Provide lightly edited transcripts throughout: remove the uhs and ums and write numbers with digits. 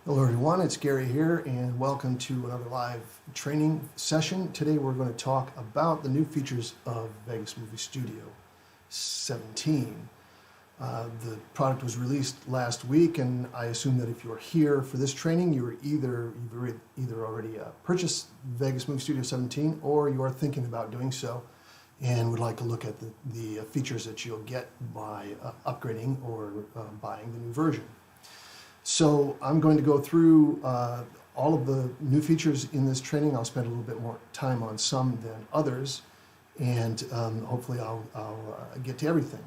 Hello everyone, it's Gary here and welcome to another live training session. Today we're going to talk about the new features of Vegas Movie Studio 17. The product was released last week, and I assume that if you're here for this training, you've either already purchased Vegas Movie Studio 17 or you are thinking about doing so and would like to look at the features that you'll get by upgrading or buying the new version. So I'm going to go through all of the new features in this training. I'll spend a little bit more time on some than others, and hopefully I'll get to everything.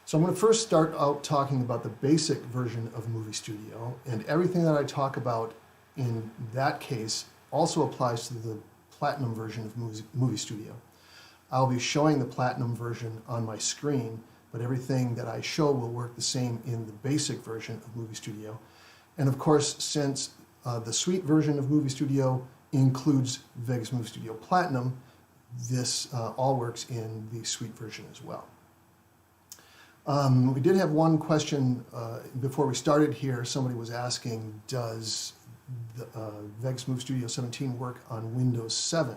So I'm going to first start out talking about the basic version of Movie Studio, and everything that I talk about in that case also applies to the Platinum version of Movie Studio. I'll be showing the Platinum version on my screen, but everything that I show will work the same in the basic version of Movie Studio. And of course, since the Suite version of Movie Studio includes Vegas Movie Studio Platinum, this all works in the Suite version as well. We did have one question before we started here. Somebody was asking, does the Vegas Movie Studio 17 work on Windows 7?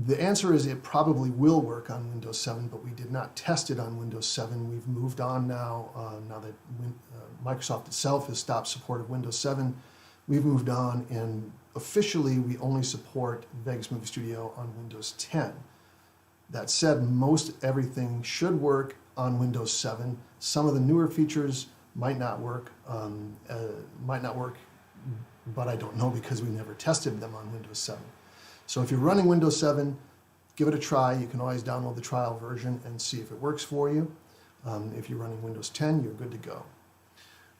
The answer is it probably will work on Windows 7, but we did not test it on Windows 7. We've moved on now, now that Microsoft itself has stopped support of Windows 7. We've moved on, and officially we only support Vegas Movie Studio on Windows 10. That said, most everything should work on Windows 7. Some of the newer features might not work, but I don't know because we never tested them on Windows 7. So if you're running Windows 7, give it a try. You can always download the trial version and see if it works for you. If you're running Windows 10, you're good to go.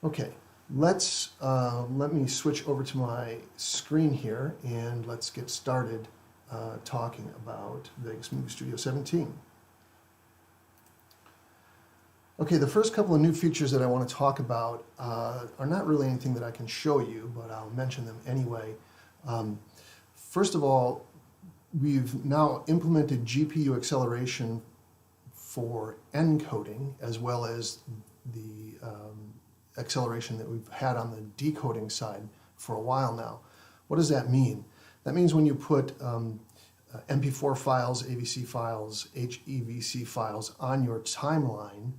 Okay, let me switch over to my screen here and let's get started talking about Vegas Movie Studio 17. Okay, the first couple of new features that I want to talk about are not really anything that I can show you, but I'll mention them anyway. First of all, we've now implemented GPU acceleration for encoding, as well as the acceleration that we've had on the decoding side for a while now. What does that mean? That means when you put MP4 files, AVC files, HEVC files on your timeline,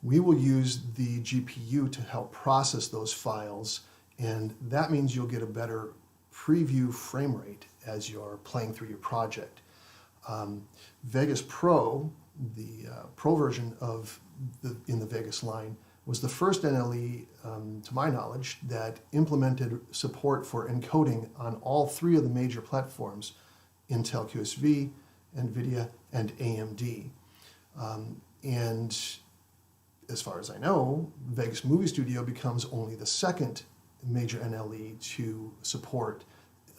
we will use the GPU to help process those files, and that means you'll get a better preview frame rate as you're playing through your project. Vegas Pro, the Pro version in the Vegas line, was the first NLE, to my knowledge, that implemented support for encoding on all three of the major platforms, Intel QSV, NVIDIA, and AMD. And as far as I know, Vegas Movie Studio becomes only the second major NLE to support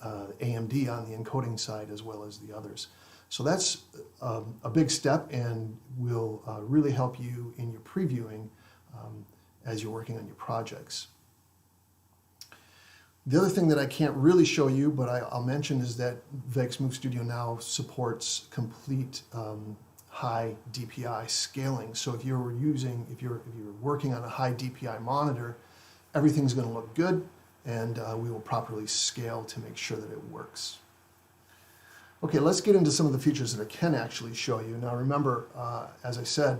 AMD on the encoding side as well as the others. So that's a big step and will really help you in your previewing as you're working on your projects. The other thing that I can't really show you, but I'll mention, is that Vegas Movie Studio now supports complete high DPI scaling. So if you're working on a high DPI monitor, everything's going to look good, and we will properly scale to make sure that it works. Okay, let's get into some of the features that I can actually show you. Now remember, as I said,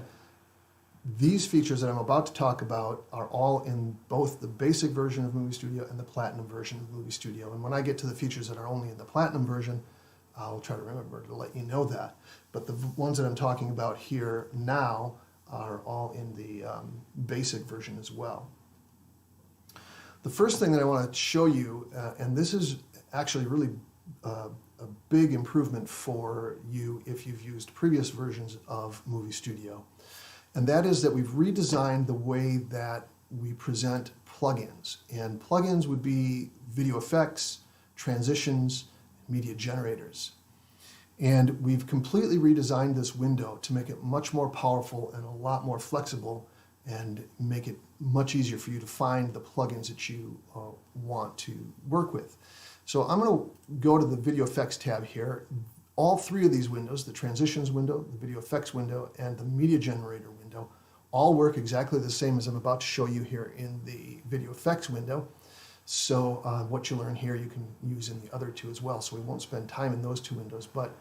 these features that I'm about to talk about are all in both the basic version of Movie Studio and the Platinum version of Movie Studio. And when I get to the features that are only in the Platinum version, I'll try to remember to let you know that. But the ones that I'm talking about here now are all in the basic version as well. The first thing that I want to show you, and this is actually really a big improvement for you if you've used previous versions of Movie Studio, and that is that we've redesigned the way that we present plugins. And plugins would be video effects, transitions, media generators. And we've completely redesigned this window to make it much more powerful and a lot more flexible, and make it much easier for you to find the plugins that you want to work with. So I'm going to go to the Video Effects tab here. All three of these windows, the Transitions window, the Video Effects window, and the Media Generator window, all work exactly the same as I'm about to show you here in the Video Effects window. So what you learn here you can use in the other two as well. So we won't spend time in those two windows, but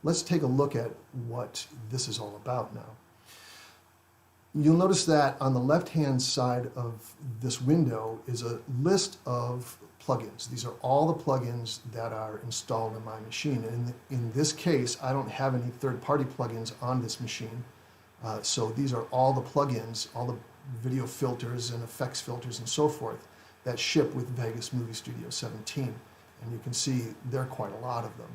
let's take a look at what this is all about now. You'll notice that on the left-hand side of this window is a list of plugins. These are all the plugins that are installed in my machine. And in this case, I don't have any third-party plugins on this machine. So these are all the plugins, all the video filters and effects filters and so forth that ship with Vegas Movie Studio 17. And you can see there are quite a lot of them.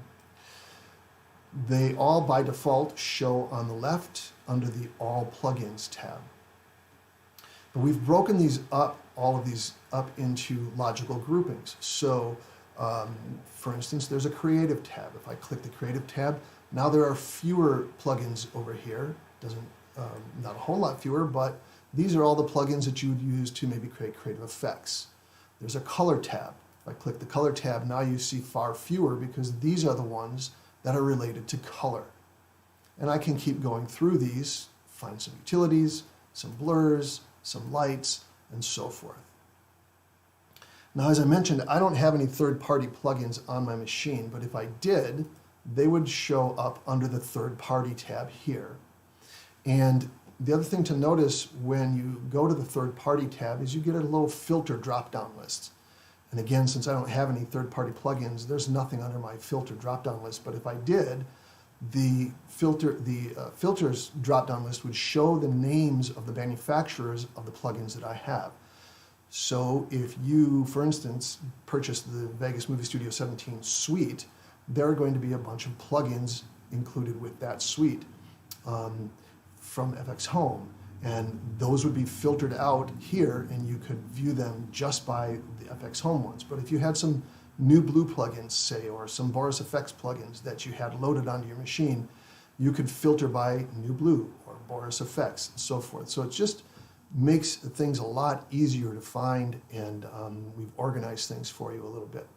They all by default show on the left under the All Plugins tab. But we've broken these up, all of these up into logical groupings. So for instance, there's a Creative tab. If I click the Creative tab, now there are fewer plugins over here. Not a whole lot fewer, but these are all the plugins that you would use to maybe create creative effects. There's a Color tab. If I click the Color tab, now you see far fewer because these are the ones that are related to color. And I can keep going through these, find some utilities, some blurs, some lights, and so forth. Now, as I mentioned, I don't have any third-party plugins on my machine, but if I did, they would show up under the third-party tab here. And the other thing to notice when you go to the third-party tab is you get a little filter drop-down list. And again, since I don't have any third-party plugins, there's nothing under my filter drop-down list. But if I did, the filters drop-down list would show the names of the manufacturers of the plugins that I have. So if you, for instance, purchase the Vegas Movie Studio 17 suite, there are going to be a bunch of plugins included with that suite from FX Home. And those would be filtered out here, and you could view them just by the FX Home ones. But if you had some New Blue plugins, say, or some Boris Effects plugins that you had loaded onto your machine, you could filter by New Blue or Boris Effects and so forth. So it just makes things a lot easier to find, and we've organized things for you a little bit.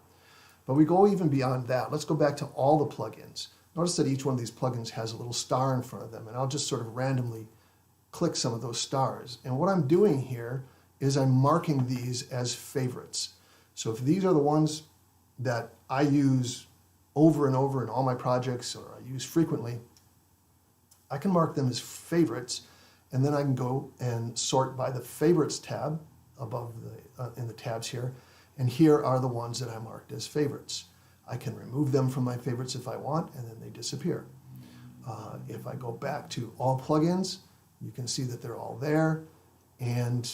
But we go even beyond that. Let's go back to all the plugins. Notice that each one of these plugins has a little star in front of them, and I'll just sort of randomly click some of those stars. And what I'm doing here is I'm marking these as favorites. So if these are the ones that I use over and over in all my projects, or I use frequently, I can mark them as favorites, and then I can go and sort by the favorites tab above in the tabs here, and here are the ones that I marked as favorites. I can remove them from my favorites if I want, and then they disappear. If I go back to all plugins, you can see that they're all there, and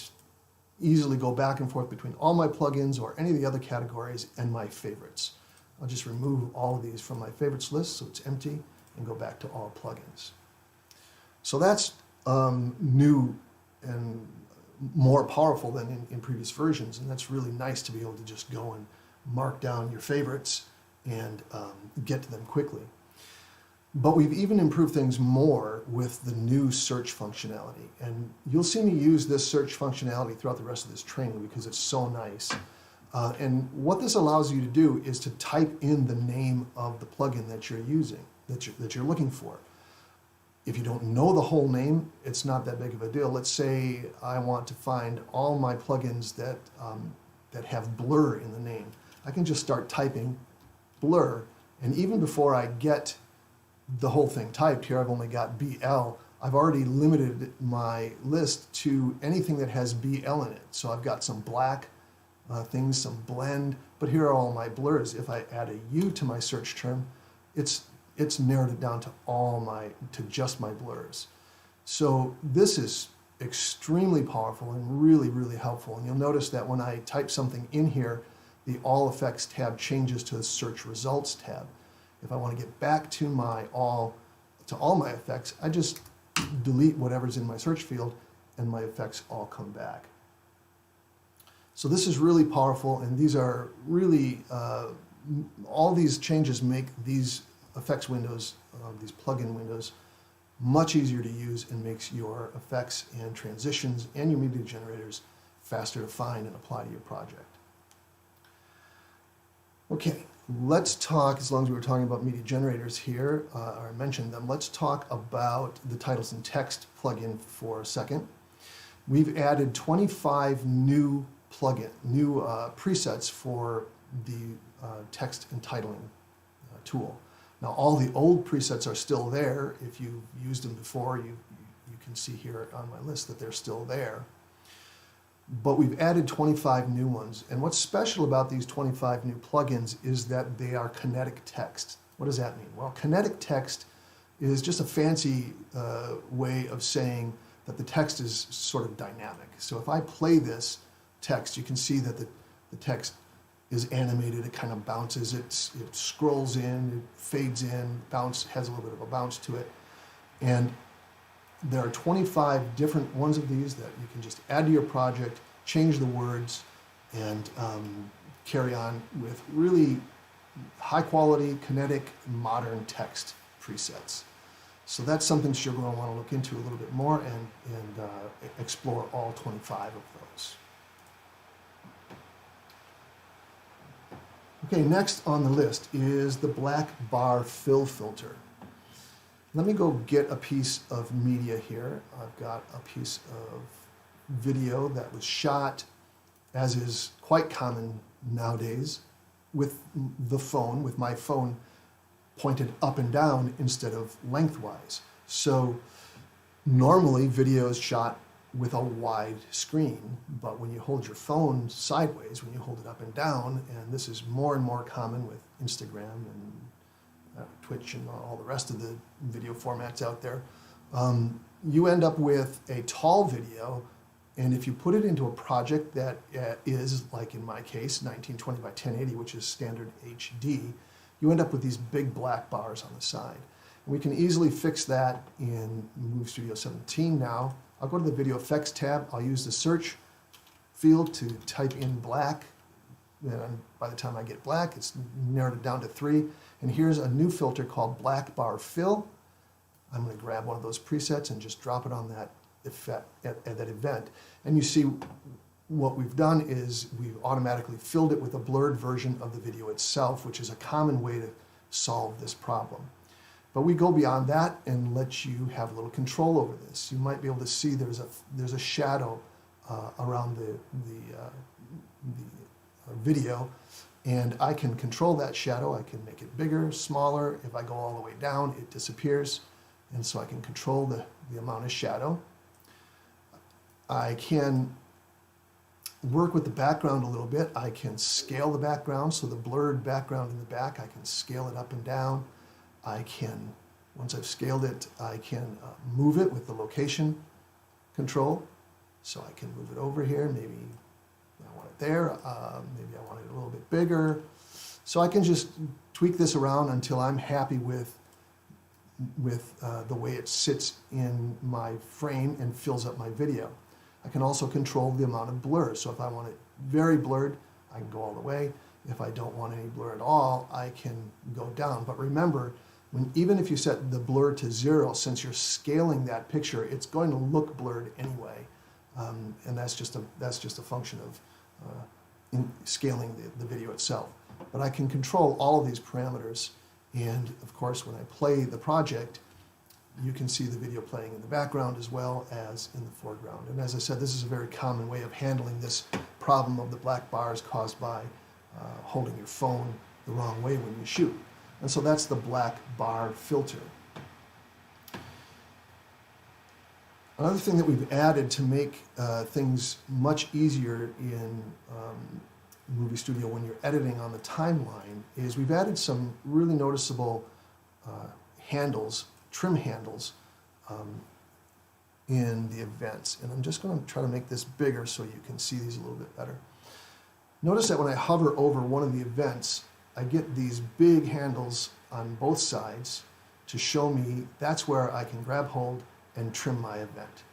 easily go back and forth between all my plugins or any of the other categories and my favorites. I'll just remove all of these from my favorites list so it's empty and go back to all plugins. So that's new and more powerful than in previous versions, and that's really nice to be able to just go and mark down your favorites and get to them quickly. But we've even improved things more with the new search functionality. And you'll see me use this search functionality throughout the rest of this training because it's so nice. And what this allows you to do is to type in the name of the plugin that you're using, that you're looking for. If you don't know the whole name, it's not that big of a deal. Let's say I want to find all my plugins that, that have blur in the name. I can just start typing blur, and even before I get the whole thing typed here, I've only got BL. I've already limited my list to anything that has BL in it. So I've got some black things, some blend, but here are all my blurs. If I add a U to my search term, it's narrowed it down to just my blurs. So this is extremely powerful and really, really helpful. And you'll notice that when I type something in here, the All Effects tab changes to the Search Results tab. If I want to get back to all my effects, I just delete whatever's in my search field and my effects all come back. So this is really powerful, and these are really, all these changes make these effects windows, these plugin windows, much easier to use and makes your effects and transitions and your media generators faster to find and apply to your project. Okay. Let's talk, as long as we were talking about media generators here, or I mentioned them, let's talk about the Titles and Text plugin for a second. We've added 25 new presets for the text entitling tool. Now all the old presets are still there. If you've used them before, you can see here on my list that they're still there. But we've added 25 new ones. And what's special about these 25 new plugins is that they are kinetic text. What does that mean? Well, kinetic text is just a fancy way of saying that the text is sort of dynamic. So if I play this text, you can see that the text is animated. It kind of bounces. It scrolls in, it fades in, has a little bit of a bounce to it. And there are 25 different ones of these that you can just add to your project, change the words, and carry on with really high quality, kinetic, modern text presets. So that's something you're going to want to look into a little bit more and explore all 25 of those. Okay, next on the list is the black bar fill filter. Let me go get a piece of media here. I've got a piece of video that was shot, as is quite common nowadays, with the phone, with my phone pointed up and down instead of lengthwise. So normally video is shot with a wide screen, but when you hold your phone sideways, when you hold it up and down, and this is more and more common with Instagram and Twitch and all the rest of the video formats out there, you end up with a tall video, and if you put it into a project that is, like in my case, 1920 by 1080, which is standard HD, you end up with these big black bars on the side. And we can easily fix that in Movie Studio 17 now. I'll go to the Video Effects tab. I'll use the search field to type in black. And by the time I get black, it's narrowed it down to 3. And here's a new filter called Black Bar Fill. I'm going to grab one of those presets and just drop it on that effect at that event. And you see what we've done is we've automatically filled it with a blurred version of the video itself, which is a common way to solve this problem. But we go beyond that and let you have a little control over this. You might be able to see there's a shadow around the video, and I can control that shadow. I can make it bigger, smaller. If I go all the way down, it disappears, and so I can control the amount of shadow. I can work with the background a little bit. I can scale the background, so the blurred background in the back, I can scale it up and down. I can, once I've scaled it, I can move it with the location control. So I can move it over here, maybe I want it there, maybe I want it a little bit bigger. So I can just tweak this around until I'm happy with the way it sits in my frame and fills up my video. I can also control the amount of blur. So if I want it very blurred, I can go all the way. If I don't want any blur at all, I can go down. But remember, even if you set the blur to 0, since you're scaling that picture, it's going to look blurred anyway. And that's just a function of scaling the video itself. But I can control all of these parameters. And of course, when I play the project, you can see the video playing in the background as well as in the foreground. And as I said, this is a very common way of handling this problem of the black bars caused by holding your phone the wrong way when you shoot. And so that's the black bar filter. Another thing that we've added to make things much easier in Movie Studio when you're editing on the timeline is we've added some really noticeable handles, trim handles, in the events. And I'm just going to try to make this bigger so you can see these a little bit better. Notice that when I hover over one of the events, I get these big handles on both sides to show me that's where I can grab hold and trim my event.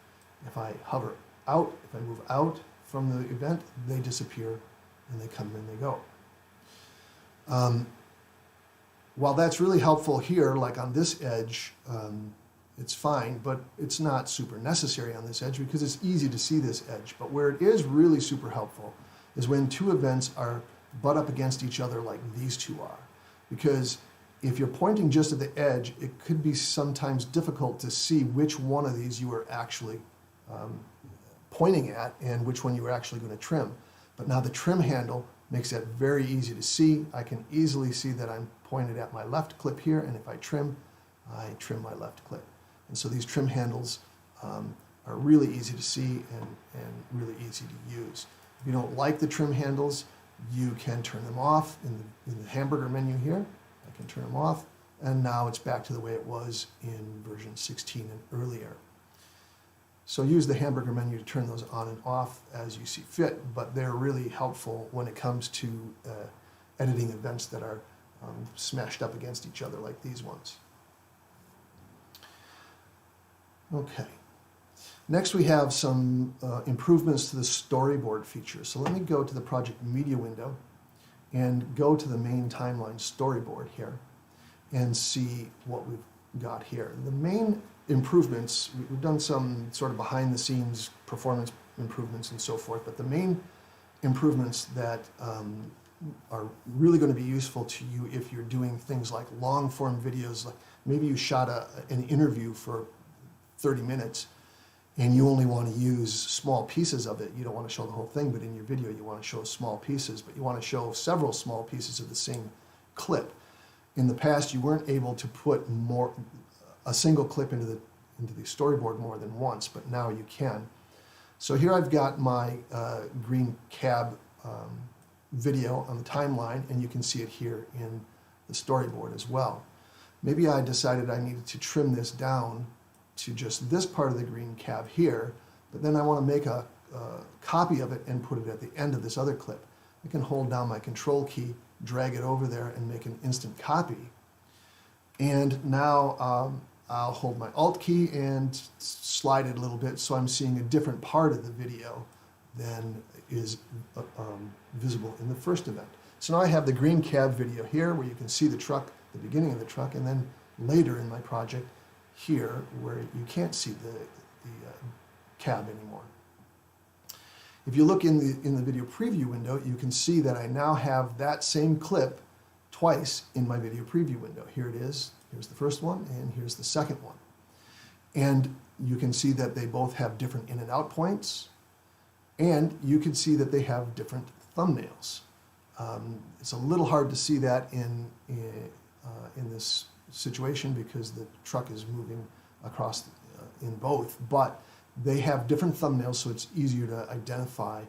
If I hover out, if I move out from the event, they disappear and they come and they go. While that's really helpful here, like on this edge, it's fine, but it's not super necessary on this edge because it's easy to see this edge. But where it is really super helpful is when two events are butt up against each other like these two are. Because if you're pointing just at the edge, it could be sometimes difficult to see which one of these you are actually pointing at and which one you are actually going to trim. But now the trim handle makes that very easy to see. I can easily see that I'm pointed at my left clip here, and if I trim my left clip. And so these trim handles are really easy to see and really easy to use. If you don't like the trim handles, you can turn them off in the hamburger menu here. I can turn them off, and now it's back to the way it was in version 16 and earlier. So use the hamburger menu to turn those on and off as you see fit, but they're really helpful when it comes to editing events that are smashed up against each other like these ones. Okay. Next we have some improvements to the storyboard feature. So let me go to the project media window and go to the main timeline storyboard here and see what we've got here. The main improvements, we've done some sort of behind the scenes performance improvements and so forth, but the main improvements that are really going to be useful to you if you're doing things like long form videos, like maybe you shot an interview for 30 minutes and you only want to use small pieces of it. You don't want to show the whole thing, but in your video you want to show small pieces, but you want to show several small pieces of the same clip. In the past, you weren't able to put a single clip into the storyboard more than once, but now you can. So here I've got my green cab video on the timeline, and you can see it here in the storyboard as well. Maybe I decided I needed to trim this down to just this part of the green cab here, but then I want to make a copy of it and put it at the end of this other clip. I can hold down my control key, drag it over there, and make an instant copy. And now I'll hold my Alt key and slide it a little bit so I'm seeing a different part of the video than is visible in the first event. So now I have the green cab video here where you can see the truck, the beginning of the truck, and then later in my project here where you can't see the cab anymore. If you look in the video preview window, you can see that I now have that same clip twice in my video preview window. Here it is. Here's the first one, and here's the second one. And you can see that they both have different in and out points, and you can see that they have different thumbnails. It's a little hard to see that in this situation because the truck is moving across in both, but they have different thumbnails, so it's easier to identify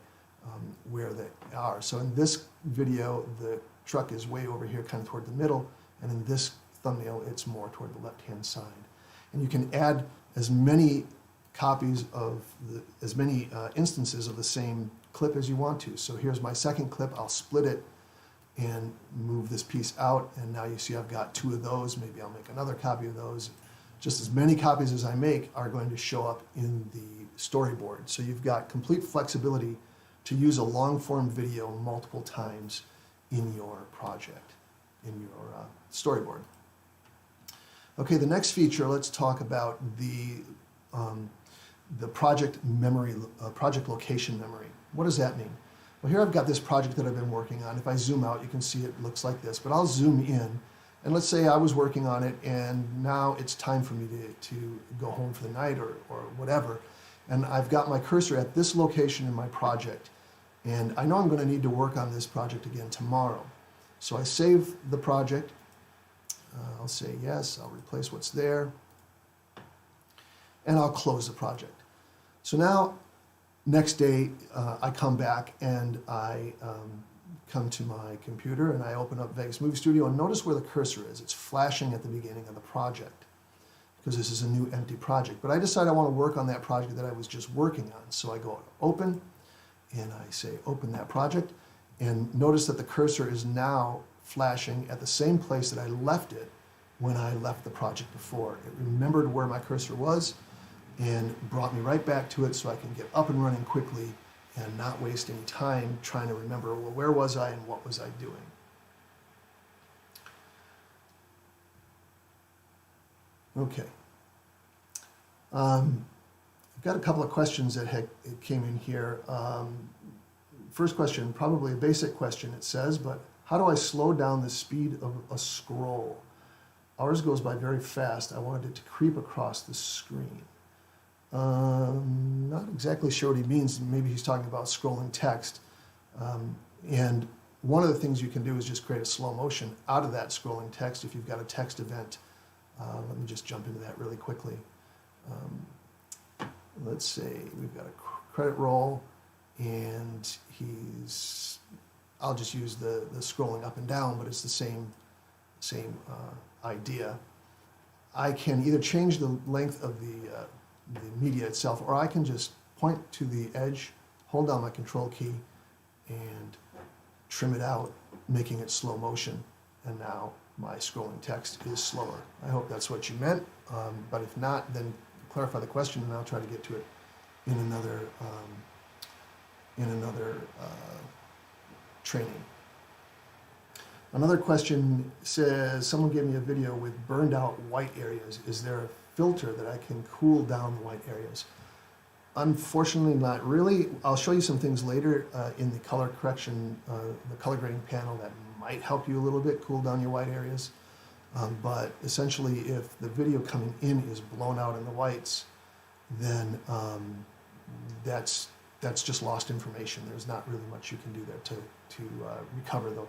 where they are. So in this video, the truck is way over here, kind of toward the middle, and in this thumbnail, it's more toward the left-hand side. And you can add as many copies of as many instances of the same clip as you want to. So here's my second clip. I'll split it and move this piece out, and now you see I've got two of those. Maybe I'll make another copy of those. Just as many copies as I make are going to show up in the storyboard. So you've got complete flexibility to use a long-form video multiple times in your project, in your storyboard. Okay, the next feature, let's talk about the project memory, project location memory. What does that mean? Well, here I've got this project that I've been working on. If I zoom out, you can see it looks like this, but I'll zoom in. And let's say I was working on it, and now it's time for me to go home for the night or whatever. And I've got my cursor at this location in my project. And I know I'm going to need to work on this project again tomorrow. So I save the project. I'll say yes, I'll replace what's there. And I'll close the project. So now, next day, I come back and I come to my computer and I open up Vegas Movie Studio, and notice where the cursor is. It's flashing at the beginning of the project because this is a new empty project. But I decide I want to work on that project that I was just working on. So I go to Open and I say Open that project, and notice that the cursor is now flashing at the same place that I left it when I left the project before. It remembered where my cursor was and brought me right back to it so I can get up and running quickly and not waste any time trying to remember, well, where was I and what was I doing? Okay. I've got a couple of questions that came in here. First question, probably a basic question, it says, but how do I slow down the speed of a scroll? Ours goes by very fast. I wanted it to creep across the screen. Not exactly sure what he means. Maybe he's talking about scrolling text. And one of the things you can do is just create a slow motion out of that scrolling text if you've got a text event. Let me just jump into that really quickly. Let's say we've got a credit roll, and I'll just use the scrolling up and down, but it's the same idea. I can either change the length of the media itself, or I can just point to the edge, hold down my control key, and trim it out, making it slow motion. And now my scrolling text is slower. I hope that's what you meant, but if not, then clarify the question, and I'll try to get to it in another training. Another question says, someone gave me a video with burned out white areas. Is there a filter that I can cool down the white areas? Unfortunately, not really. I'll show you some things later in the color correction, the color grading panel that might help you a little bit cool down your white areas. But essentially, if the video coming in is blown out in the whites, then that's just lost information. There's not really much you can do there to recover the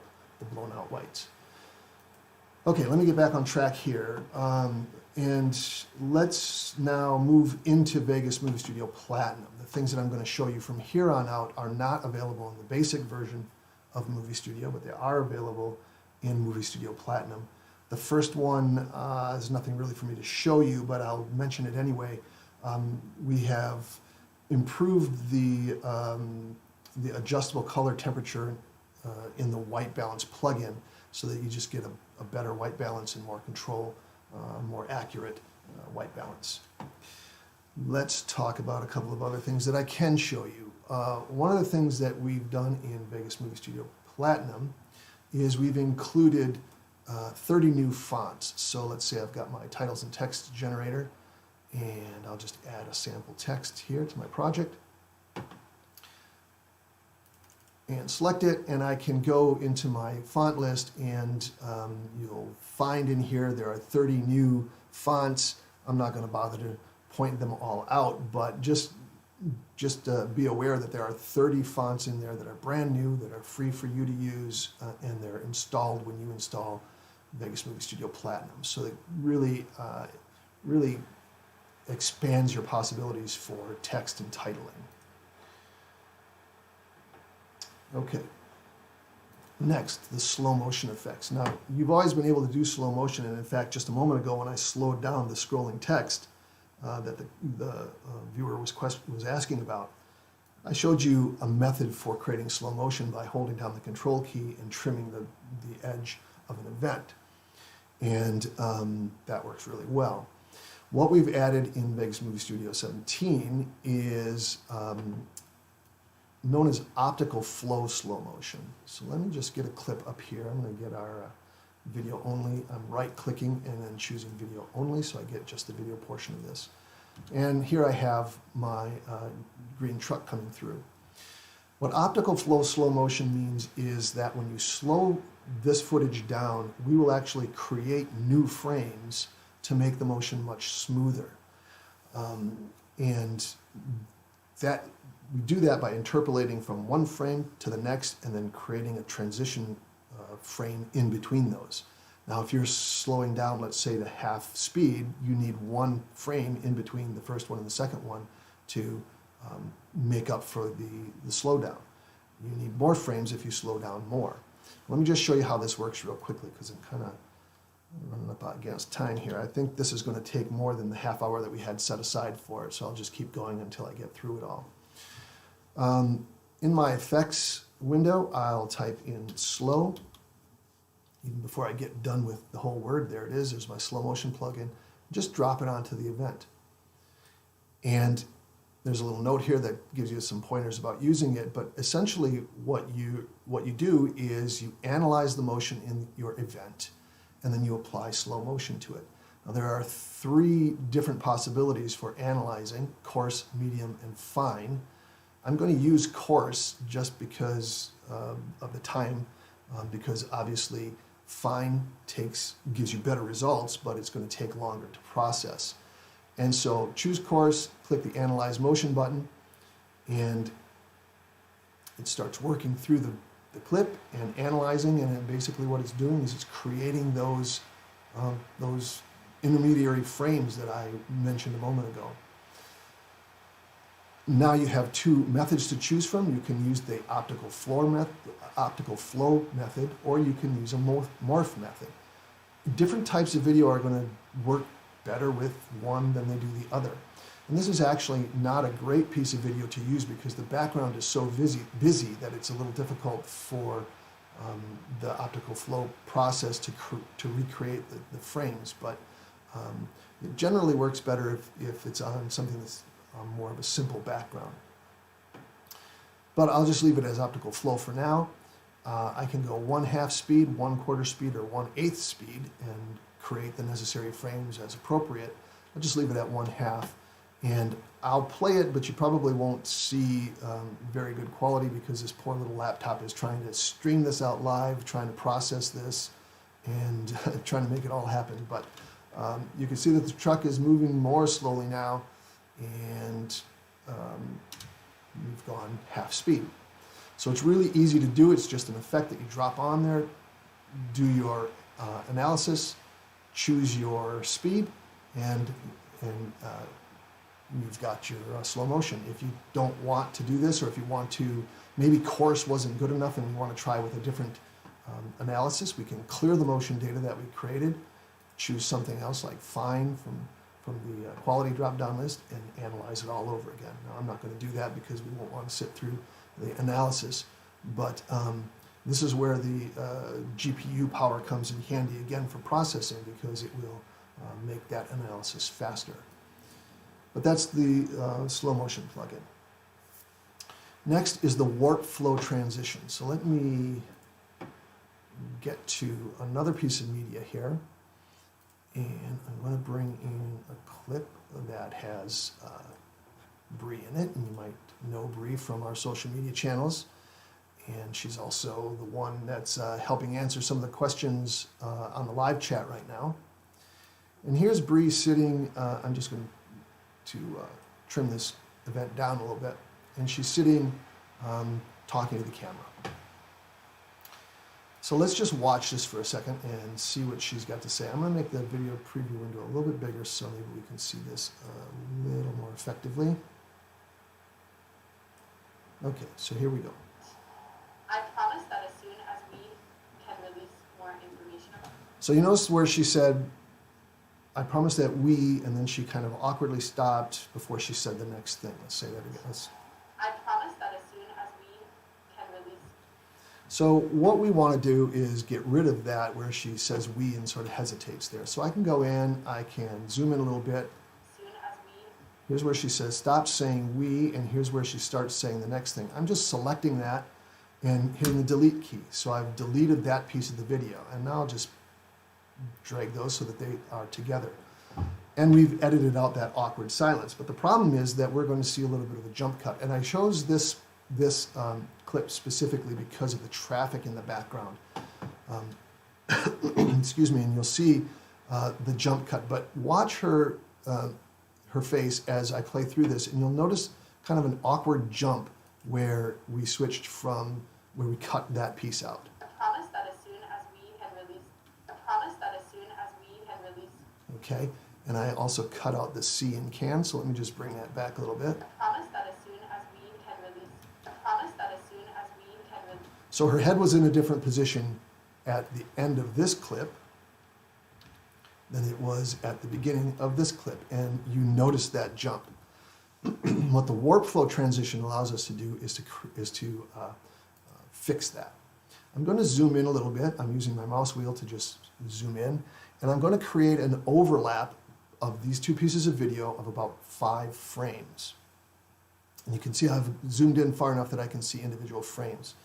blown out whites. Okay, let me get back on track here. And let's now move into Vegas Movie Studio Platinum. The things that I'm going to show you from here on out are not available in the basic version of Movie Studio, but they are available in Movie Studio Platinum. The first one is nothing really for me to show you, but I'll mention it anyway. We have improved the adjustable color temperature in the white balance plugin so that you just get a better white balance and more control, more accurate white balance. Let's talk about a couple of other things that I can show you. One of the things that we've done in Vegas Movie Studio Platinum is we've included 30 new fonts. So let's say I've got my titles and text generator, and I'll just add a sample text here to my project and select it, and I can go into my font list, and you'll find in here there are 30 new fonts. I'm not going to bother to point them all out, but just be aware that there are 30 fonts in there that are brand new, that are free for you to use, and they're installed when you install Vegas Movie Studio Platinum. So it really expands your possibilities for text and titling. Okay. Next, the slow motion effects. Now, you've always been able to do slow motion, and in fact, just a moment ago when I slowed down the scrolling text that the viewer was asking about, I showed you a method for creating slow motion by holding down the control key and trimming the edge of an event. And that works really well. What we've added in Vegas Movie Studio 17 is known as optical flow slow motion. So let me just get a clip up here. I'm going to get our video only. I'm right-clicking and then choosing video only, so I get just the video portion of this. And here I have my green truck coming through. What optical flow slow motion means is that when you slow this footage down, we will actually create new frames to make the motion much smoother. And that we do that by interpolating from one frame to the next and then creating a transition frame in between those. Now, if you're slowing down, let's say to half speed, you need one frame in between the first one and the second one to make up for the slowdown. You need more frames if you slow down more. Let me just show you how this works real quickly, because I'm kind of running up against time here. I think this is going to take more than the half hour that we had set aside for it, so I'll just keep going until I get through it all. In my effects window, I'll type in slow. Even before I get done with the whole word, there it is. There's my slow motion plugin. Just drop it onto the event. And there's a little note here that gives you some pointers about using it, but essentially what you do is you analyze the motion in your event, and then you apply slow motion to it. Now, there are 3 different possibilities for analyzing: coarse, medium, and fine. I'm going to use coarse just because of the time, because obviously fine gives you better results, but it's going to take longer to process. And so choose coarse, click the Analyze Motion button, and it starts working through the clip and analyzing, and then basically what it's doing is it's creating those intermediary frames that I mentioned a moment ago. Now you have two methods to choose from. You can use the optical flow method, or you can use a morph method. Different types of video are going to work better with one than they do the other. And this is actually not a great piece of video to use because the background is so busy that it's a little difficult for the optical flow process to recreate the frames. But it generally works better if it's on something that's more of a simple background. But I'll just leave it as optical flow for now. I can go 1/2 speed, 1/4 speed, or 1/8 speed and create the necessary frames as appropriate. I'll just leave it at 1/2. And I'll play it, but you probably won't see very good quality because this poor little laptop is trying to stream this out live, trying to process this, and trying to make it all happen. But you can see that the truck is moving more slowly now, and we've gone 1/2 speed. So it's really easy to do. It's just an effect that you drop on there, do your analysis, choose your speed, and you've got your slow motion. If you don't want to do this, or if you want to, maybe coarse wasn't good enough and you want to try with a different analysis, we can clear the motion data that we created, choose something else like fine from the quality drop-down list, and analyze it all over again. Now, I'm not going to do that because we won't want to sit through the analysis, but this is where the GPU power comes in handy again for processing, because it will make that analysis faster. But that's the slow motion plugin. Next is the warp flow transition. So let me get to another piece of media here, and I'm going to bring in a clip that has Bree in it, and you might know Bree from our social media channels, and she's also the one that's helping answer some of the questions on the live chat right now. And here's Bree sitting. I'm just going to trim this event down a little bit, and she's sitting talking to the camera. So let's just watch this for a second and see what she's got to say. I'm going to make the video preview window a little bit bigger so maybe we can see this a little more effectively. Okay, so here we go. I promise that as soon as we can release more information about. So you notice where she said, I promise that we, and then she kind of awkwardly stopped before she said the next thing. Let's say that again. I promise that as soon as we can release. So what we want to do is get rid of that where she says we and sort of hesitates there. So I can go in, I can zoom in a little bit. Soon as we. Here's where she says stop saying we, and here's where she starts saying the next thing. I'm just selecting that and hitting the delete key. So I've deleted that piece of the video, and now I'll just drag those so that they are together. And we've edited out that awkward silence. But the problem is that we're going to see a little bit of a jump cut. And I chose this clip specifically because of the traffic in the background. Excuse me, and you'll see the jump cut. But watch her face as I play through this, and you'll notice kind of an awkward jump where we switched from where we cut that piece out. I promise that as soon as we can release. I promise that as soon as we can release. Okay, and I also cut out the C in can, so let me just bring that back a little bit. I promise that as soon as we can release. I promise that as soon as we can release. So her head was in a different position at the end of this clip than it was at the beginning of this clip, and you notice that jump. What the warp flow transition allows us to do is to fix that. I'm going to zoom in a little bit. I'm using my mouse wheel to just zoom in, and I'm going to create an overlap of these two pieces of video of about 5 frames. And you can see I've zoomed in far enough that I can see individual frames.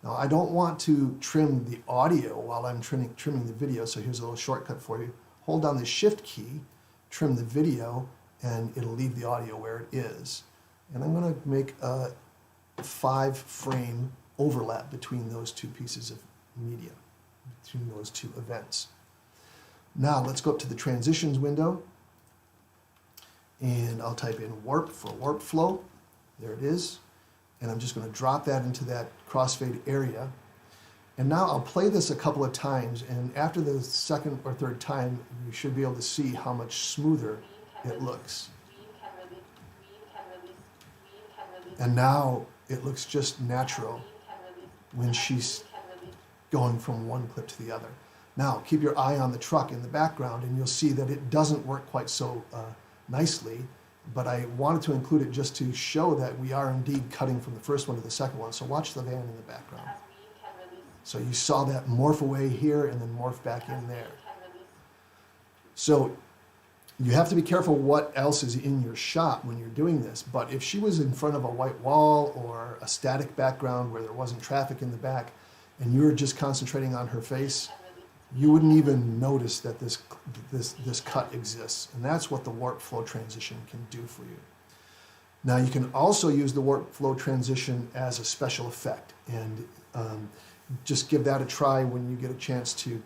Now I don't want to trim the audio while I'm trimming the video, so here's a little shortcut for you. Hold down the shift key, trim the video, and it'll leave the audio where it is. And I'm going to make a 5-frame overlap between those two pieces of media, between those two events. Now let's go up to the transitions window, and I'll type in warp for warp flow. There it is. and I'm just going to drop that into that crossfade area. And now I'll play this a couple of times, and after the second or third time, you should be able to see how much smoother it looks. And now it looks just natural when she's going from one clip to the other. Now, keep your eye on the truck in the background, and you'll see that it doesn't work quite so nicely, but I wanted to include it just to show that we are indeed cutting from the first one to the second one. So watch the van in the background. So you saw that morph away here and then morph back in there. So you have to be careful what else is in your shot when you're doing this, but if she was in front of a white wall or a static background where there wasn't traffic in the back and you were just concentrating on her face, you wouldn't even notice that this cut exists. And that's what the warp flow transition can do for you. Now you can also use the warp flow transition as a special effect, and just give that a try when you get a chance to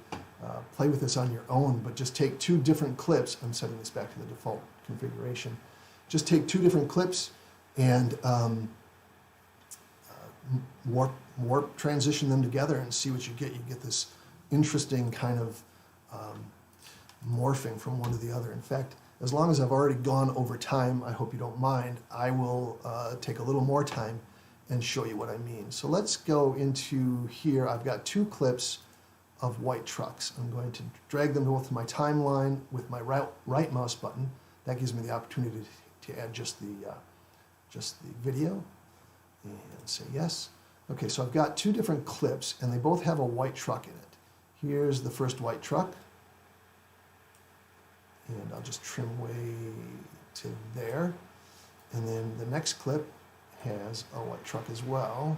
play with this on your own, but just take two different clips. I'm setting this back to the default configuration. Just take two different clips and warp transition them together and see what you get. You get this interesting kind of morphing from one to the other. In fact, as long as I've already gone over time, I hope you don't mind, I will take a little more time and show you what I mean. So let's go into here. I've got two clips of white trucks. I'm going to drag them both to my timeline with my right mouse button. That gives me the opportunity to add just the video and say yes. Okay, so I've got two different clips and they both have a white truck in it. Here's the first white truck, and I'll just trim way to there. And then the next clip has a white truck as well.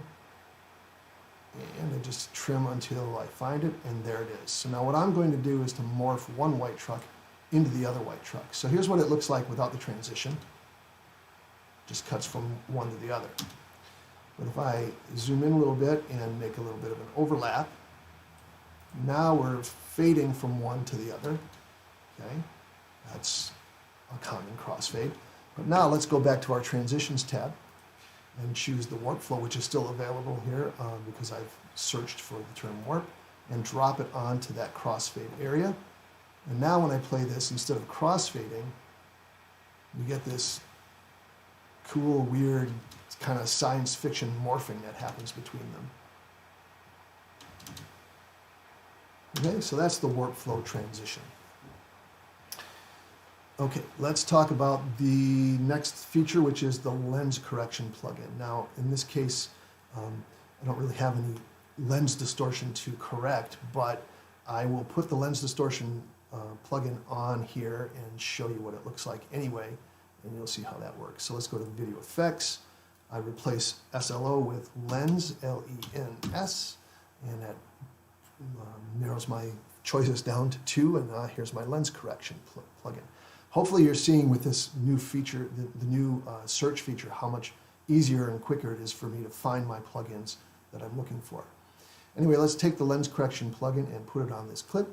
And I just trim until I find it, and there it is. So now what I'm going to do is to morph one white truck into the other white truck. So here's what it looks like without the transition. Just cuts from one to the other. But if I zoom in a little bit and make a little bit of an overlap, now we're fading from one to the other. Okay, that's a common crossfade. But now let's go back to our transitions tab and choose the warp flow, which is still available here because I've searched for the term warp, and drop it onto that crossfade area. And now when I play this, instead of crossfading, you get this cool, weird, kind of science fiction morphing that happens between them. Okay, so that's the warp flow transition. Okay, let's talk about the next feature, which is the lens correction plugin. Now, in this case, I don't really have any lens distortion to correct, but I will put the lens distortion plugin on here and show you what it looks like anyway, and you'll see how that works. So let's go to Video Effects. I replace SLO with Lens, L-E-N-S, and that narrows my choices down to 2, and here's my lens correction plugin. Hopefully you're seeing with this new feature, the new search feature, how much easier and quicker it is for me to find my plugins that I'm looking for. Anyway, let's take the lens correction plugin and put it on this clip.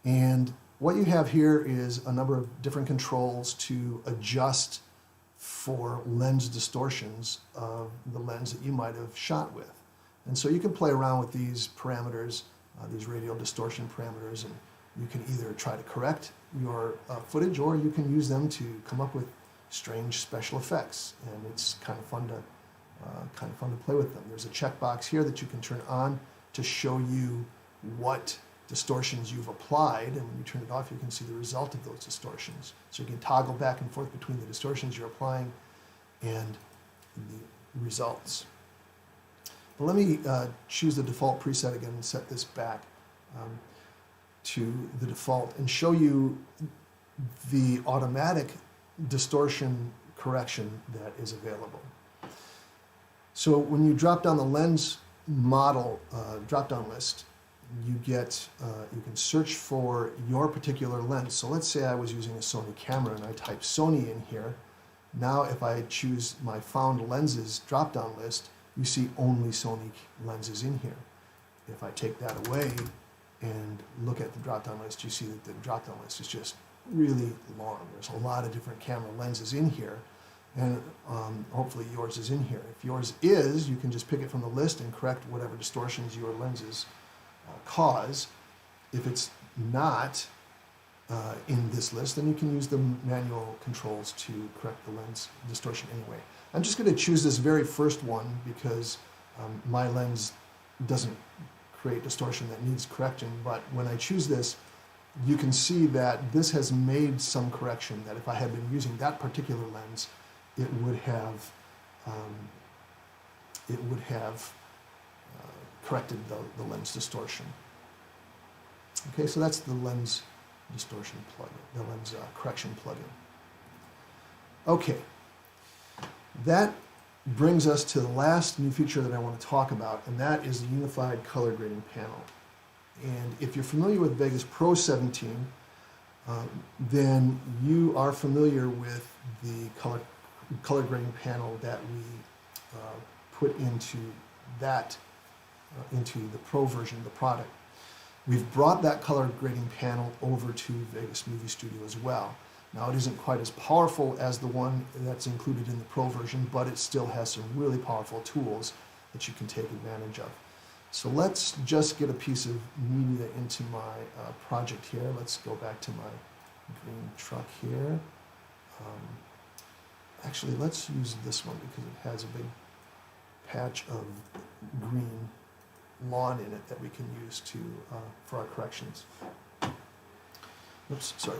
And what you have here is a number of different controls to adjust for lens distortions of the lens that you might have shot with. And so you can play around with these parameters, these radial distortion parameters, and you can either try to correct your footage, or you can use them to come up with strange special effects. And it's kind of fun to play with them. There's a checkbox here that you can turn on to show you what distortions you've applied, and when you turn it off, you can see the result of those distortions. So you can toggle back and forth between the distortions you're applying and the results. But let me choose the default preset again and set this back to the default and show you the automatic distortion correction that is available. So when you drop down the lens model drop-down list, you can search for your particular lens. So let's say I was using a Sony camera and I type Sony in here. Now if I choose my found lenses drop-down list, you see only Sony lenses in here. If I take that away and look at the drop-down list, you see that the drop-down list is just really long. There's a lot of different camera lenses in here, And hopefully yours is in here. If yours is, you can just pick it from the list and correct whatever distortions your lenses cause. If it's not in this list, then you can use the manual controls to correct the lens distortion anyway. I'm just going to choose this very first one because my lens doesn't create distortion that needs correction, but when I choose this, you can see that this has made some correction, that if I had been using that particular lens, it would have corrected the lens distortion. Okay, so that's the lens distortion plugin, the lens correction plugin. Okay, that brings us to the last new feature that I want to talk about, and that is the unified color grading panel. And if you're familiar with Vegas Pro 17, then you are familiar with the color grading panel that we put into the Pro version of the product. We've brought that color grading panel over to Vegas Movie Studio as well. Now, it isn't quite as powerful as the one that's included in the Pro version, but it still has some really powerful tools that you can take advantage of. So let's just get a piece of media into my project here. Let's go back to my green truck here. Actually, let's use this one because it has a big patch of green lawn in it that we can use for our corrections. Oops, sorry.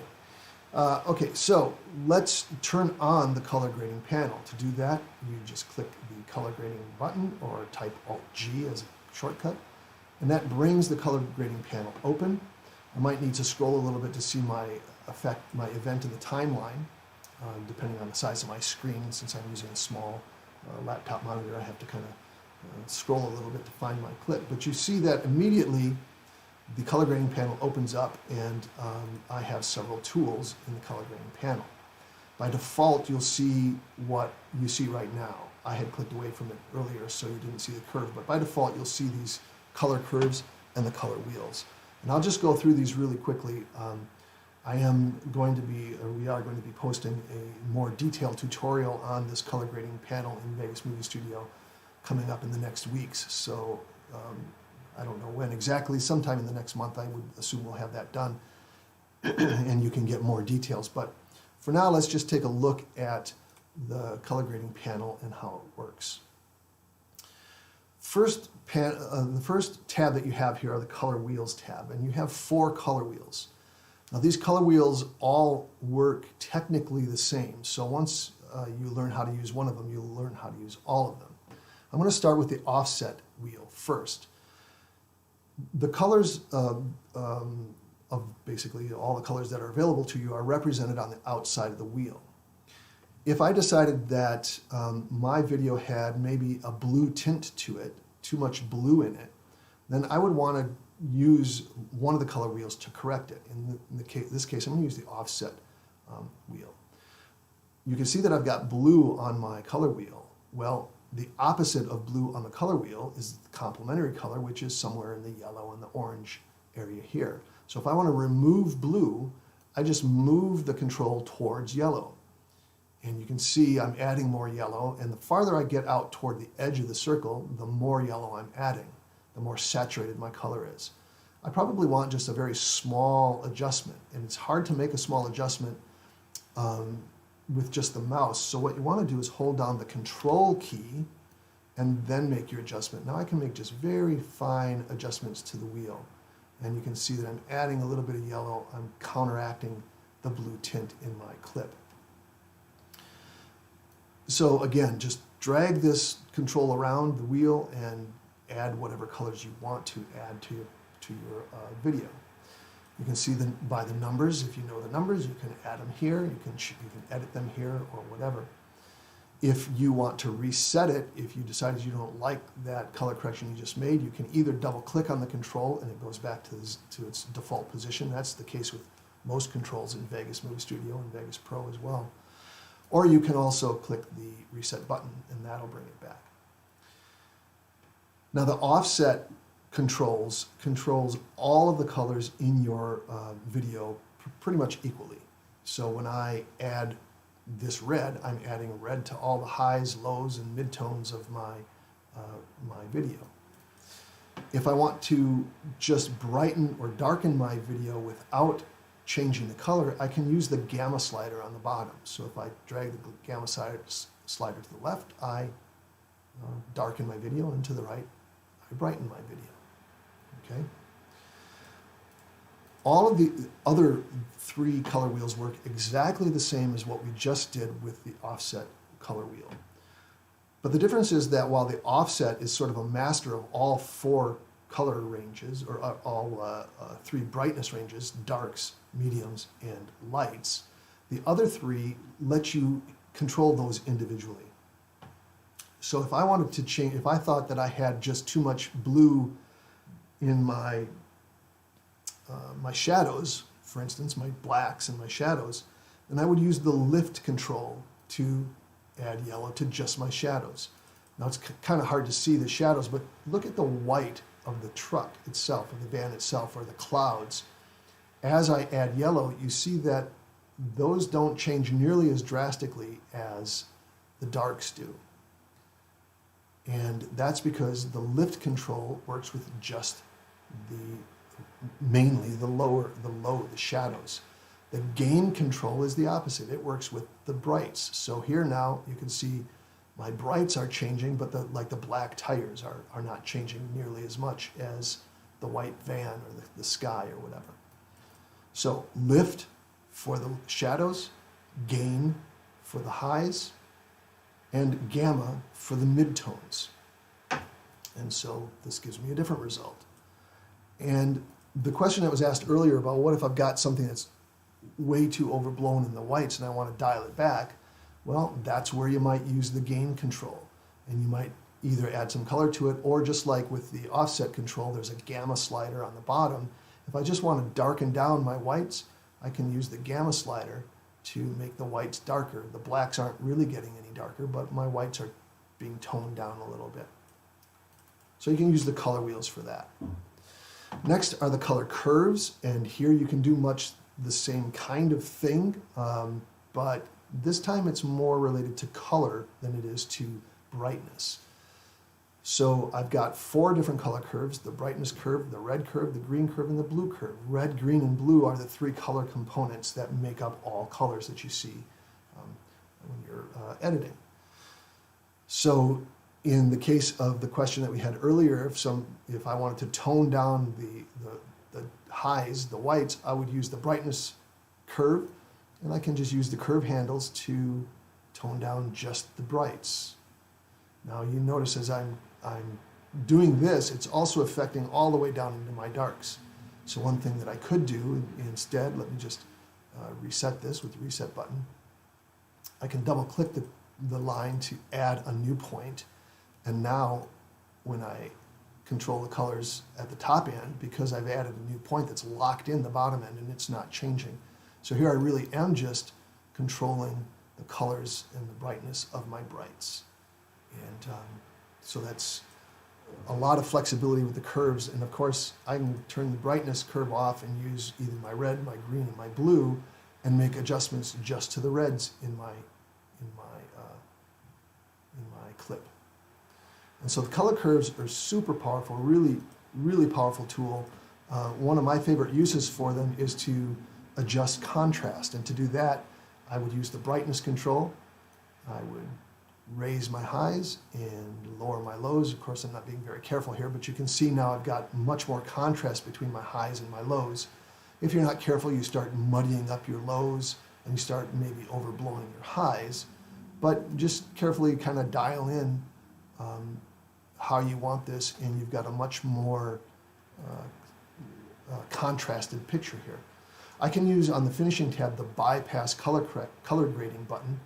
Okay, so let's turn on the color grading panel. To do that, you just click the color grading button or type Alt-G as a shortcut, and that brings the color grading panel open. I might need to scroll a little bit to see my event in the timeline, depending on the size of my screen. Since I'm using a small laptop monitor, I have to kind of scroll a little bit to find my clip. But you see that immediately the color grading panel opens up, and I have several tools in the color grading panel. By default, you'll see what you see right now. I had clicked away from it earlier, so you didn't see the curve, but by default, you'll see these color curves and the color wheels. And I'll just go through these really quickly. We are going to be posting a more detailed tutorial on this color grading panel in Vegas Movie Studio coming up in the next weeks. So I don't know when exactly, sometime in the next month, I would assume we'll have that done and you can get more details. But for now, let's just take a look at the color grading panel and how it works. The first tab that you have here are the color wheels tab, and you have 4 color wheels. Now, these color wheels all work technically the same, so once you learn how to use one of them, you'll learn how to use all of them. I'm going to start with the offset wheel first. The colors of basically all the colors that are available to you are represented on the outside of the wheel. If I decided that my video had maybe a blue tint to it, too much blue in it, then I would want to use one of the color wheels to correct it. In this case, I'm going to use the offset wheel. You can see that I've got blue on my color wheel. Well, the opposite of blue on the color wheel is the complementary color, which is somewhere in the yellow and the orange area here. So if I want to remove blue, I just move the control towards yellow. And you can see I'm adding more yellow, and the farther I get out toward the edge of the circle, the more yellow I'm adding, the more saturated my color is. I probably want just a very small adjustment, and it's hard to make a small adjustment with just the mouse. So what you want to do is hold down the control key and then make your adjustment. Now I can make just very fine adjustments to the wheel, and you can see that I'm adding a little bit of yellow. I'm counteracting the blue tint in my clip. So again, just drag this control around the wheel and add whatever colors you want to add to your video. You can see them by the numbers. If you know the numbers, you can add them here. You can edit them here or whatever. If you want to reset it, if you decided you don't like that color correction you just made, you can either double click on the control and it goes back to its default position. That's the case with most controls in Vegas Movie Studio and Vegas Pro as well. Or you can also click the reset button and that'll bring it back. Now the offset controls all of the colors in your video pretty much equally. So when I add this red, I'm adding red to all the highs, lows, and midtones of my video. If I want to just brighten or darken my video without changing the color, I can use the gamma slider on the bottom. So if I drag the gamma slider to the left, I darken my video, and to the right, I brighten my video. Okay? All of the other 3 color wheels work exactly the same as what we just did with the offset color wheel. But the difference is that while the offset is sort of a master of all 4 color ranges, or all 3 brightness ranges, darks, mediums, and lights, the other 3 let you control those individually. So if I wanted to change, if I thought that I had just too much blue in my shadows, for instance, my blacks and my shadows, then I would use the lift control to add yellow to just my shadows. Now it's kind of hard to see the shadows, but look at the white of the truck itself, of the van itself, or the clouds. As I add yellow, you see that those don't change nearly as drastically as the darks do. And that's because the lift control works with just mainly the shadows. The gain control is the opposite. It works with the brights. So here now you can see my brights are changing, but the black tires are not changing nearly as much as the white van or the sky or whatever. So lift for the shadows, gain for the highs, and gamma for the midtones. And so this gives me a different result. And the question that was asked earlier about what if I've got something that's way too overblown in the whites and I want to dial it back, well, that's where you might use the gain control. And you might either add some color to it, or just like with the offset control, there's a gamma slider on the bottom. If I just want to darken down my whites, I can use the gamma slider to make the whites darker. The blacks aren't really getting any darker, but my whites are being toned down a little bit. So you can use the color wheels for that. Next are the color curves, and here you can do much the same kind of thing, but this time it's more related to color than it is to brightness. So I've got 4 different color curves: the brightness curve, the red curve, the green curve, and the blue curve. Red, green, and blue are the 3 color components that make up all colors that you see when you're editing. So in the case of the question that we had earlier, if I wanted to tone down the highs, the whites, I would use the brightness curve, and I can just use the curve handles to tone down just the brights. Now you notice as I'm doing this, it's also affecting all the way down into my darks. So one thing that I could do instead, let me just reset this with the reset button. I can double click the line to add a new point. And now when I control the colors at the top end, because I've added a new point that's locked in the bottom end and it's not changing. So here I really am just controlling the colors and the brightness of my brights. And so that's a lot of flexibility with the curves. And of course, I can turn the brightness curve off and use either my red, my green, and my blue, and make adjustments just to the reds in my clip. And so the color curves are super powerful, really, really powerful tool. One of my favorite uses for them is to adjust contrast. And to do that, I would use the brightness control. I would raise my highs and lower my lows. Of course, I'm not being very careful here, but you can see now I've got much more contrast between my highs and my lows. If you're not careful, you start muddying up your lows and you start maybe overblowing your highs. But just carefully kind of dial in how you want this, and you've got a much more contrasted picture here. I can use on the finishing tab the bypass color grading button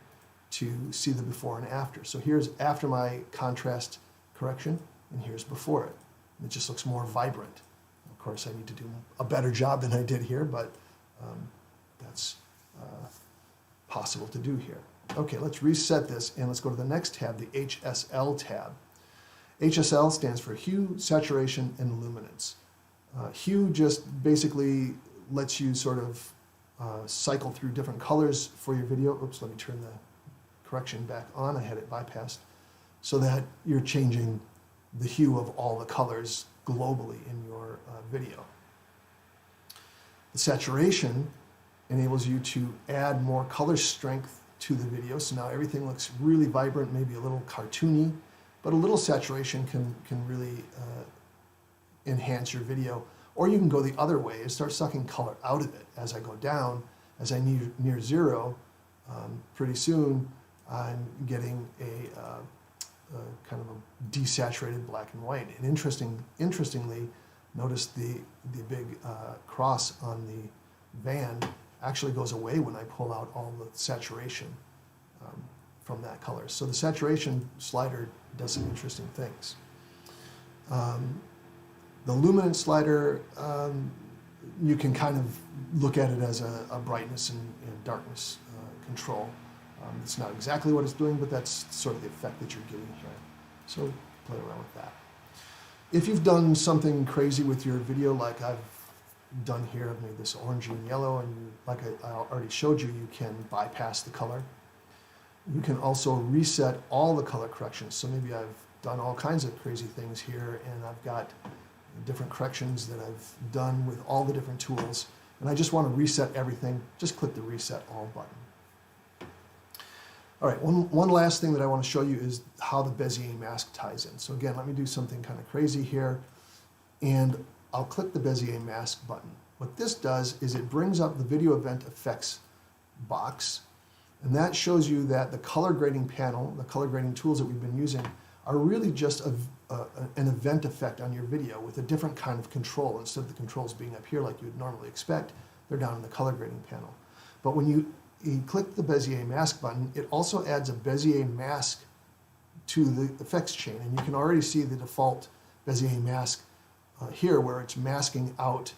to see the before and after. So here's after my contrast correction, and here's before it. And it just looks more vibrant. Of course, I need to do a better job than I did here, but that's possible to do here. Okay, let's reset this, and let's go to the next tab, the HSL tab. HSL stands for Hue, Saturation, and Luminance. Hue just basically lets you sort of cycle through different colors for your video. Oops, let me turn the correction back on. I had it bypassed. So that you're changing the hue of all the colors globally in your video. The saturation enables you to add more color strength to the video. So now everything looks really vibrant, maybe a little cartoony, but a little saturation can really enhance your video. Or you can go the other way and start sucking color out of it. As I go down, as I near zero, pretty soon I'm getting a kind of a desaturated black and white. And interestingly, notice the big cross on the van actually goes away when I pull out all the saturation from that color. So the saturation slider does some interesting things. The luminance slider, you can kind of look at it as a brightness and darkness control. It's not exactly what it's doing, but that's sort of the effect that you're getting here. So play around with that. If you've done something crazy with your video, like I've done here, I've made this orange and yellow, and like I already showed you, you can bypass the color. You can also reset all the color corrections. So maybe I've done all kinds of crazy things here, and I've got different corrections that I've done with all the different tools, and I just want to reset everything. Just click the Reset All button. All right, one last thing that I want to show you is how the Bezzie A Mask ties in. So again, let me do something kind of crazy here, and I'll click the Bezzie A Mask button. What this does is it brings up the Video Event Effects box, and that shows you that the color grading panel, the color grading tools that we've been using, are really just an event effect on your video with a different kind of control. Instead of the controls being up here like you would normally expect, they're down in the color grading panel. But when you click the Bezzie A Mask button, it also adds a Bezzie A Mask to the effects chain, and you can already see the default Bezzie A Mask here, where it's masking out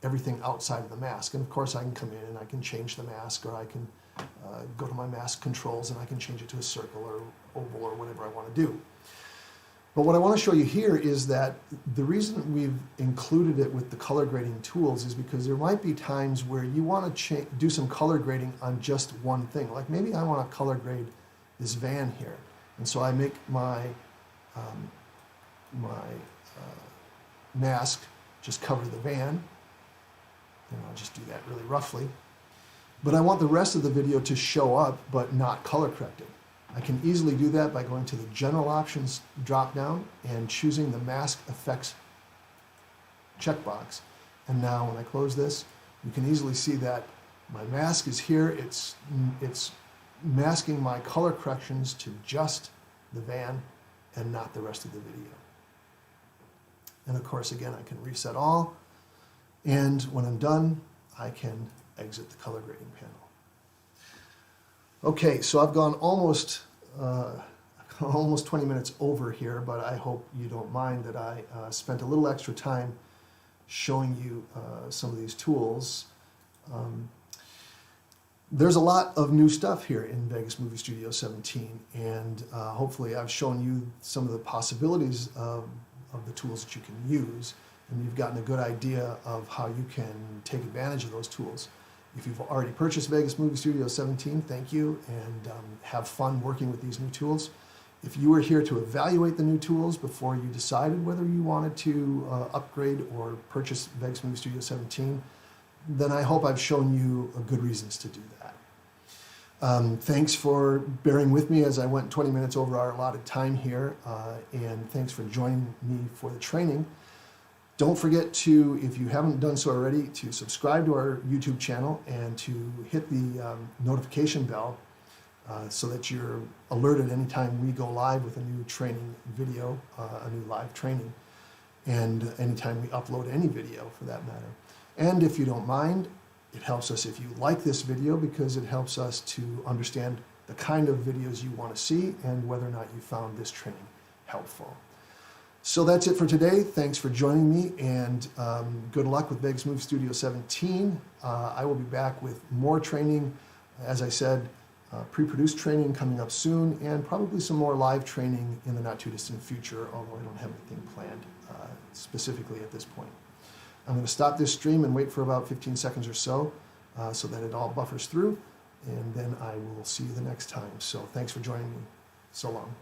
everything outside of the mask. And of course I can come in and I can change the mask, or I can go to my mask controls and I can change it to a circle or oval or whatever I want to do. But what I want to show you here is that the reason we've included it with the color grading tools is because there might be times where you want to do some color grading on just one thing. Like maybe I want to color grade this van here. And so I make my mask just cover the van. And I'll just do that really roughly. But I want the rest of the video to show up but not color corrected. I can easily do that by going to the General Options drop-down and choosing the Mask Effects checkbox. And now when I close this, you can easily see that my mask is here. It's masking my color corrections to just the van and not the rest of the video. And of course, again, I can reset all. And when I'm done, I can exit the color grading panel. Okay, so I've gone almost 20 minutes over here, but I hope you don't mind that I spent a little extra time showing you some of these tools. There's a lot of new stuff here in Vegas Movie Studio 17, and hopefully I've shown you some of the possibilities of the tools that you can use, and you've gotten a good idea of how you can take advantage of those tools. If you've already purchased Vegas Movie Studio 17, thank you, and have fun working with these new tools. If you were here to evaluate the new tools before you decided whether you wanted to upgrade or purchase Vegas Movie Studio 17, then I hope I've shown you good reasons to do that. Thanks for bearing with me as I went 20 minutes over our allotted time here, and thanks for joining me for the training. Don't forget to, if you haven't done so already, to subscribe to our YouTube channel and to hit the notification bell so that you're alerted anytime we go live with a new training video, a new live training, and anytime we upload any video for that matter. And if you don't mind, it helps us if you like this video, because it helps us to understand the kind of videos you want to see and whether or not you found this training helpful. So that's it for today. Thanks for joining me, and good luck with Vegas Movie Studio 17. I will be back with more training, as I said, pre-produced training coming up soon, and probably some more live training in the not-too-distant future, although I don't have anything planned specifically at this point. I'm going to stop this stream and wait for about 15 seconds or so, so that it all buffers through, and then I will see you the next time. So thanks for joining me. So long.